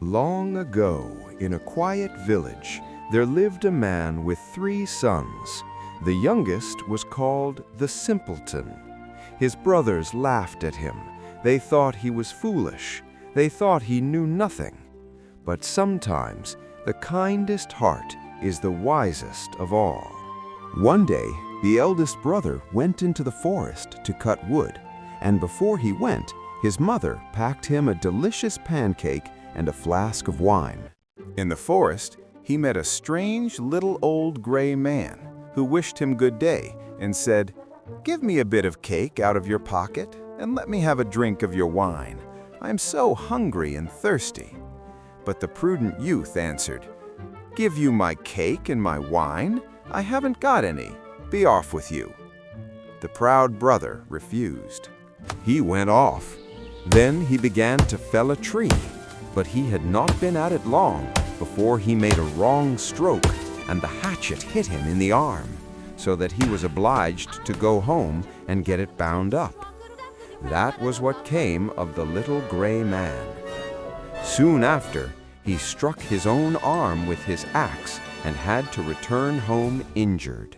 Long ago, in a quiet village, there lived a man with 3 sons. The youngest was called the Simpleton. His brothers laughed at him. They thought he was foolish. They thought he knew nothing. But sometimes the kindest heart is the wisest of all. One day, the eldest brother went into the forest to cut wood, and before he went, his mother packed him a delicious pancake and a flask of wine. In the forest, he met a strange little old gray man who wished him good day and said, "Give me a bit of cake out of your pocket and let me have a drink of your wine. I am so hungry and thirsty." But the prudent youth answered, "Give you my cake and my wine? I haven't got any. Be off with you." The proud brother refused. He went off. Then he began to fell a tree, but he had not been at it long before he made a wrong stroke, and the hatchet hit him in the arm, so that he was obliged to go home and get it bound up. That was what came of the little gray man. Soon after, he struck his own arm with his axe and had to return home injured.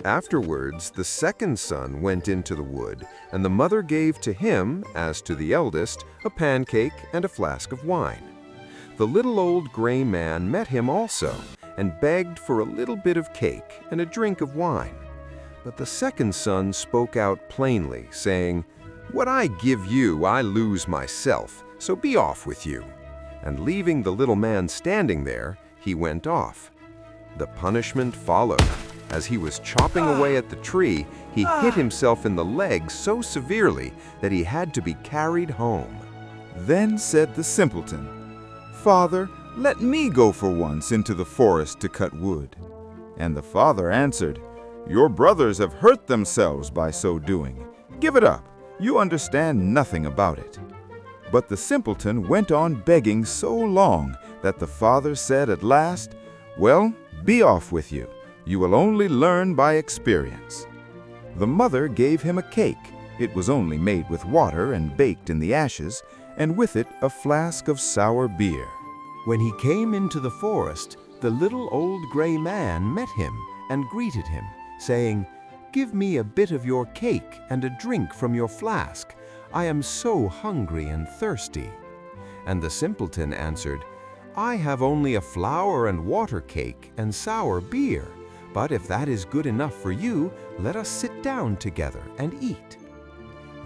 Afterwards, the second son went into the wood, and the mother gave to him, as to the eldest, a pancake and a flask of wine. The little old gray man met him also, and begged for a little bit of cake and a drink of wine. But the second son spoke out plainly, saying, "What I give you, I lose myself, so be off with you." And leaving the little man standing there, he went off. The punishment followed. As he was chopping away at the tree, he hit himself in the leg so severely that he had to be carried home. Then said the simpleton, "Father, let me go for once into the forest to cut wood." And the father answered, "Your brothers have hurt themselves by so doing. Give it up. You understand nothing about it." But the simpleton went on begging so long that the father said at last, "Well, be off with you. You will only learn by experience." The mother gave him a cake. It was only made with water and baked in the ashes, and with it a flask of sour beer. When he came into the forest, the little old gray man met him and greeted him, saying, "Give me a bit of your cake and a drink from your flask. I am so hungry and thirsty." And the simpleton answered, "I have only a flour and water cake and sour beer. But if that is good enough for you, let us sit down together and eat."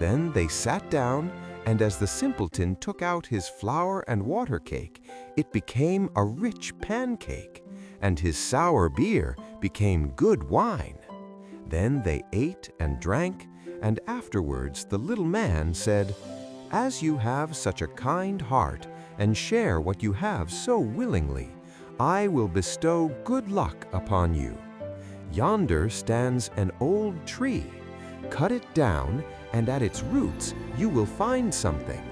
Then they sat down, and as the simpleton took out his flour and water cake, it became a rich pancake, and his sour beer became good wine. Then they ate and drank, and afterwards the little man said, "As you have such a kind heart and share what you have so willingly, I will bestow good luck upon you. Yonder stands an old tree. Cut it down, and at its roots you will find something."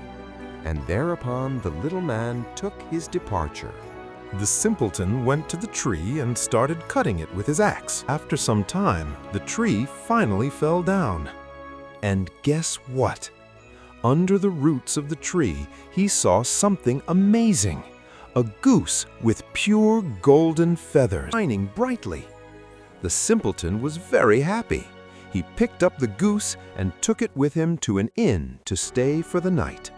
And thereupon the little man took his departure. The simpleton went to the tree and started cutting it with his axe. After some time, the tree finally fell down. And guess what? Under the roots of the tree, he saw something amazing. A goose with pure golden feathers shining brightly. The simpleton was very happy. He picked up the goose and took it with him to an inn to stay for the night.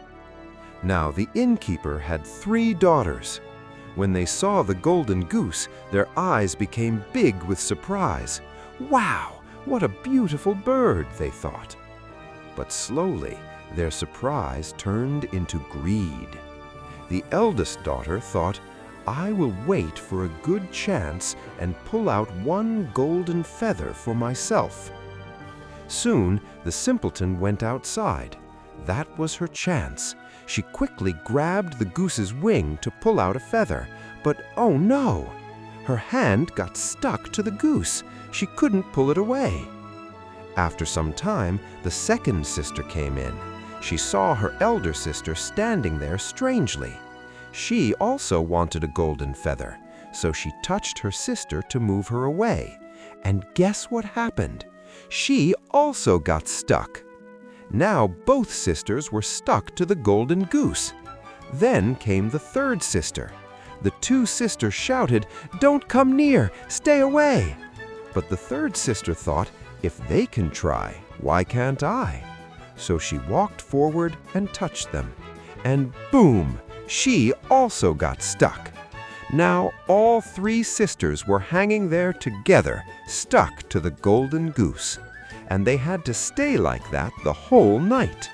Now the innkeeper had 3 daughters. When they saw the golden goose, their eyes became big with surprise. "Wow, what a beautiful bird," they thought. But slowly, their surprise turned into greed. The eldest daughter thought, "I will wait for a good chance and pull out one golden feather for myself." Soon, the simpleton went outside. That was her chance. She quickly grabbed the goose's wing to pull out a feather, but oh no! Her hand got stuck to the goose. She couldn't pull it away. After some time, the second sister came in. She saw her elder sister standing there strangely. She also wanted a golden feather, so she touched her sister to move her away. And guess what happened? She also got stuck. Now both sisters were stuck to the golden goose. Then came the third sister. The two sisters shouted, "Don't come near! Stay away!" But the third sister thought, if they can try, why can't I? So she walked forward and touched them. And boom! She also got stuck. Now all three sisters were hanging there together, stuck to the Golden Goose. And they had to stay like that the whole night.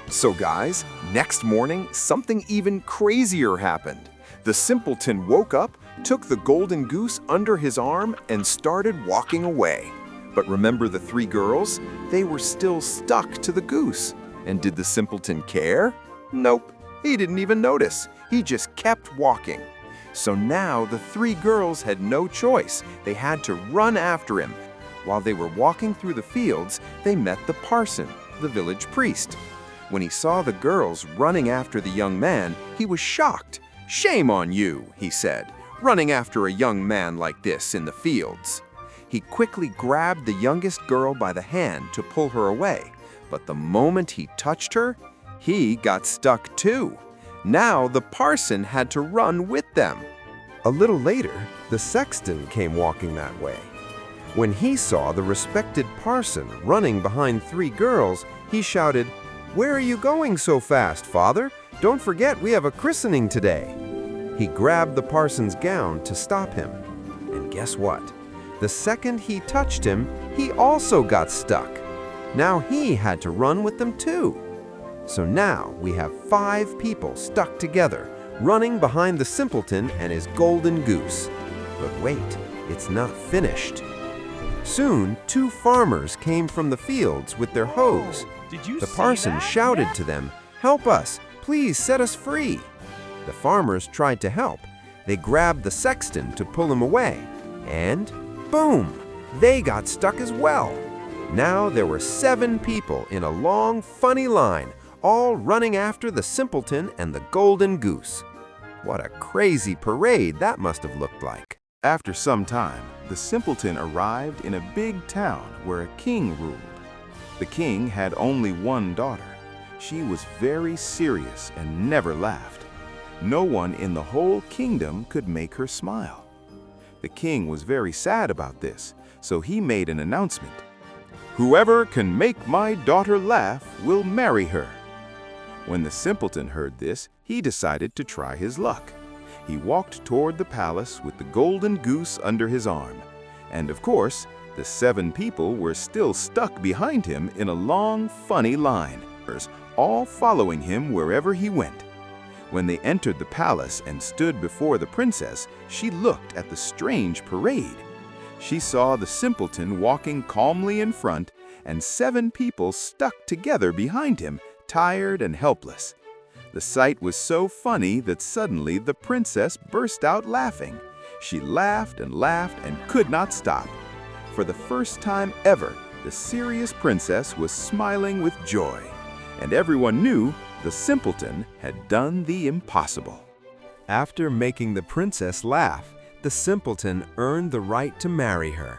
So guys, next morning, something even crazier happened. The simpleton woke up, took the Golden Goose under his arm, and started walking away. But remember the three girls? They were still stuck to the goose. And did the simpleton care? Nope, he didn't even notice. He just kept walking. So now the three girls had no choice. They had to run after him. While they were walking through the fields, they met the parson, the village priest. When he saw the girls running after the young man, he was shocked. "Shame on you," he said, "running after a young man like this in the fields." He quickly grabbed the youngest girl by the hand to pull her away, but the moment he touched her, he got stuck too. Now the parson had to run with them. A little later, the sexton came walking that way. When he saw the respected parson running behind three girls, he shouted, "Where are you going so fast, Father? Don't forget we have a christening today." He grabbed the parson's gown to stop him. And guess what? The second he touched him, he also got stuck. Now he had to run with them too. So now we have 5 people stuck together, running behind the simpleton and his golden goose. But wait, it's not finished. Soon, 2 farmers came from the fields with their hoes. The parson shouted to them, "Help us! Please set us free!" The farmers tried to help. They grabbed the sexton to pull him away. And boom! They got stuck as well. Now there were 7 people in a long, funny line, all running after the simpleton and the golden goose. What a crazy parade that must have looked like. After some time, the simpleton arrived in a big town where a king ruled. The king had only one daughter. She was very serious and never laughed. No one in the whole kingdom could make her smile. The king was very sad about this, so he made an announcement. "Whoever can make my daughter laugh will marry her." When the simpleton heard this, he decided to try his luck. He walked toward the palace with the golden goose under his arm. And of course, the 7 people were still stuck behind him in a long, funny line, all following him wherever he went. When they entered the palace and stood before the princess, she looked at the strange parade. She saw the simpleton walking calmly in front and 7 people stuck together behind him, tired and helpless. The sight was so funny that suddenly the princess burst out laughing. She laughed and could not stop. For the first time ever, the serious princess was smiling with joy. And everyone knew the simpleton had done the impossible. After making the princess laugh, the simpleton earned the right to marry her.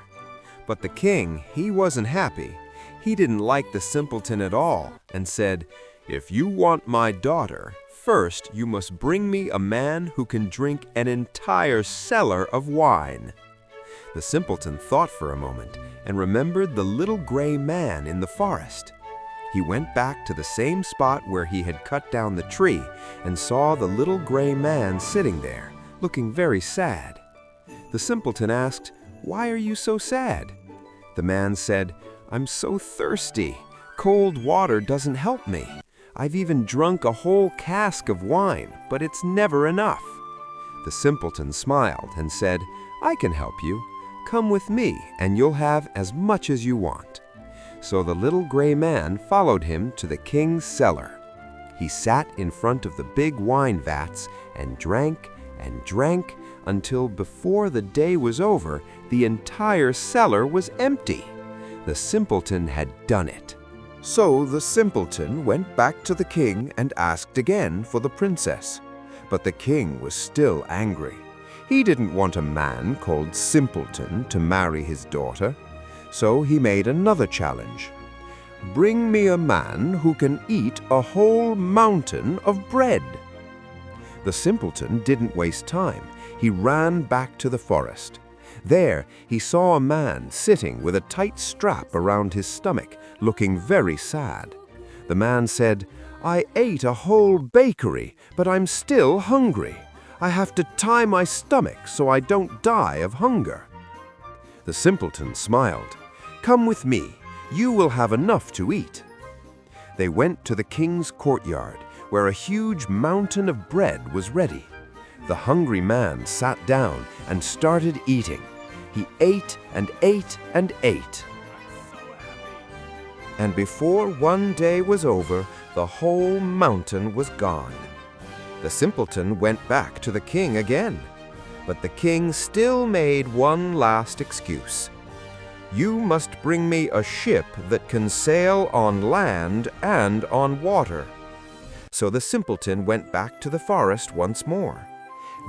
But the king, he wasn't happy. He didn't like the simpleton at all and said, "If you want my daughter, first you must bring me a man who can drink an entire cellar of wine." The simpleton thought for a moment and remembered the little gray man in the forest. He went back to the same spot where he had cut down the tree and saw the little gray man sitting there, looking very sad. The simpleton asked, "Why are you so sad?" The man said, "I'm so thirsty. Cold water doesn't help me. I've even drunk a whole cask of wine, but it's never enough." The simpleton smiled and said, "I can help you. Come with me and you'll have as much as you want." So the little gray man followed him to the king's cellar. He sat in front of the big wine vats and drank until before the day was over, the entire cellar was empty. The simpleton had done it. So the simpleton went back to the king and asked again for the princess. But the king was still angry. He didn't want a man called Simpleton to marry his daughter. So he made another challenge. "Bring me a man who can eat a whole mountain of bread." The simpleton didn't waste time. He ran back to the forest. There, he saw a man sitting with a tight strap around his stomach, looking very sad. The man said, "I ate a whole bakery, but I'm still hungry. I have to tie my stomach so I don't die of hunger." The simpleton smiled. "Come with me. You will have enough to eat." They went to the king's courtyard, where a huge mountain of bread was ready. The hungry man sat down and started eating. He ate and ate and ate. And before one day was over, the whole mountain was gone. The simpleton went back to the king again, but the king still made one last excuse. "You must bring me a ship that can sail on land and on water." So the simpleton went back to the forest once more.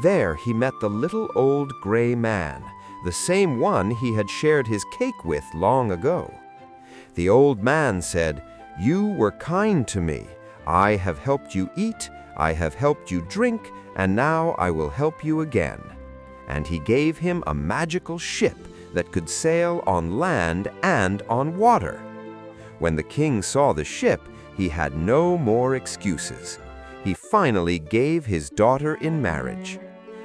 There he met the little old gray man, the same one he had shared his cake with long ago. The old man said, "You were kind to me. I have helped you eat, I have helped you drink, and now I will help you again." And he gave him a magical ship that could sail on land and on water. When the king saw the ship, he had no more excuses. He finally gave his daughter in marriage.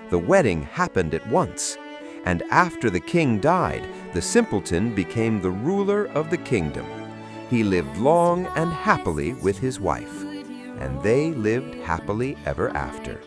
The wedding happened at once, and after the king died, the simpleton became the ruler of the kingdom. He lived long and happily with his wife, and they lived happily ever after.